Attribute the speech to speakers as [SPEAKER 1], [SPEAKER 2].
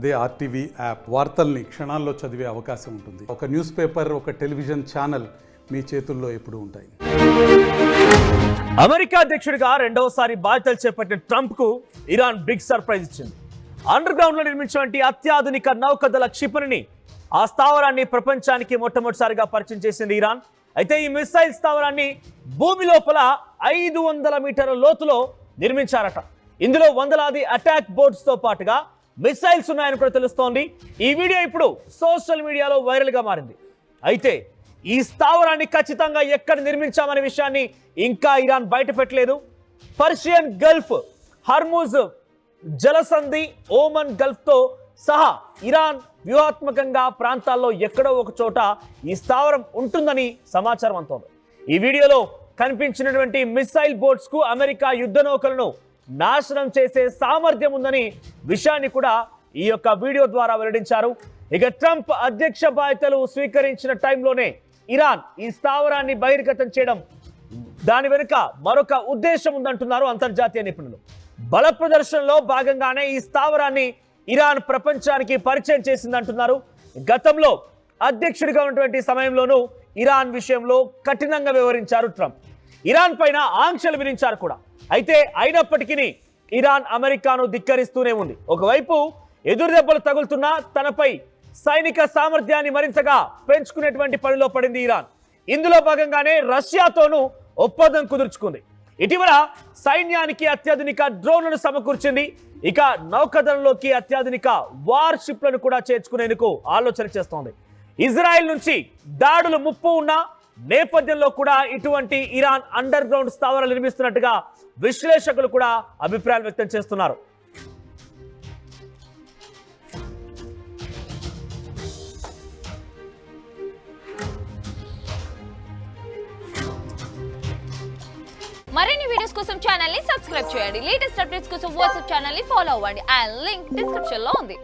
[SPEAKER 1] అదే RTV app వార్తల్ని క్షణాల్లో చదివే అవకాశం ఉంటుంది. ఒక న్యూస్ పేపర్, ఒక టెలివిజన్ ఛానల్ మీ చేతుల్లో ఎప్పుడూ ఉంటాయి.
[SPEAKER 2] అమెరికా అధ్యక్షుడిగా రెండవసారి బాధ్యతలు చేపట్టిన ట్రంప్కు ఇరాన్ బిగ్ సర్ప్రైజ్ ఇచ్చింది. అండర్ గ్రౌండ్ లో నిర్మించినటువంటి అత్యాధునిక నౌకదళ క్షిపణిని ఆ స్థావరాన్ని ప్రపంచానికి మొట్టమొదటిసారిగా పరిచయం చేసింది ఇరాన్. అయితే ఈ మిసైల్ స్థావరాన్ని భూమి లోపల 500 మీటర్ల లోతులో నిర్మించారట. ఇందులో వందలాది అటాక్ బోట్స్ తో పాటుగా మిసైల్స్ ఉన్నాయని కూడా తెలుస్తోంది. ఈ వీడియో ఇప్పుడు సోషల్ మీడియాలో వైరల్ గా మారింది. అయితే ఈ స్థావరాన్ని ఖచ్చితంగా ఎక్కడ నిర్మించామనే విషయాన్ని ఇంకా ఇరాన్ బయట పెట్టలేదు. పర్షియన్ గల్ఫ్, హర్ముజ్ జలసంధి, ఓమన్ గల్ఫ్ తో సహా ఇరాన్ వ్యూహాత్మకంగా ప్రాంతాల్లో ఎక్కడో ఒక చోట ఈ స్థావరం ఉంటుందని సమాచారం అందుతోంది. ఈ వీడియోలో కనిపించినటువంటి మిసైల్ బోట్స్ కు అమెరికా యుద్ధ నౌకలను నాశనం చేసే సామర్థ్యం ఉందని విషయాన్ని కూడా ఈ యొక్క వీడియో ద్వారా వెల్లడించారు. ఇక ట్రంప్ అధ్యక్ష బాధ్యతలు స్వీకరించిన టైంలోనే ఇరాన్ ఈ స్థావరాన్ని బహిర్గతం చేయడం, దాని వెనుక మరొక ఉద్దేశం ఉందంటున్నారు అంతర్జాతీయ నిపుణులు. బల ప్రదర్శనలో భాగంగానే ఈ స్థావరాన్ని ఇరాన్ ప్రపంచానికి పరిచయం చేసిందంటున్నారు. గతంలో అధ్యక్షుడిగా ఉన్నటువంటి సమయంలోనూ ఇరాన్ విషయంలో కఠినంగా వ్యవహరించారు ట్రంప్. ఇరాన్ పైన ఆంక్షలు విధించారు కూడా. అయితే అయినప్పటికీ ఇరాన్ అమెరికాను ధిక్కరిస్తూనే ఉంది. ఒకవైపు ఎదురు దెబ్బలు తగులుతున్నా తనపై సైనిక సామర్థ్యాన్ని మరింతగా పెంచుకునేటువంటి పనిలో పడింది ఇరాన్. ఇందులో భాగంగానే రష్యాతోనూ ఒప్పందం కుదుర్చుకుంది. ఇటీవల సైన్యానికి అత్యాధునిక డ్రోన్లను సమకూర్చింది. ఇక నౌకాదళంలోకి అత్యాధునిక వార్ షిప్లను కూడా చేర్చుకునేందుకు ఆలోచన చేస్తోంది. ఇజ్రాయెల్ నుంచి దాడులు ముప్పు ఉన్న నేపథ్యంలో కూడా ఇటువంటి ఇరాన్ అండర్ గ్రౌండ్ స్థావరాలు నిర్మిస్తున్నట్టుగా విశ్లేషకులు కూడా అభిప్రాయాలు వ్యక్తం చేస్తున్నారు.
[SPEAKER 3] మరిన్ని వీడియోస్ కోసం ఛానల్ ని సబ్స్క్రైబ్ చేయండి. లేటెస్ట్ అప్డేట్స్ కోసం వాట్సాప్ ఛానల్ ని ఫాలో అవ్వండి. ఆ లింక్ డిస్క్రిప్షన్ లో ఉంది.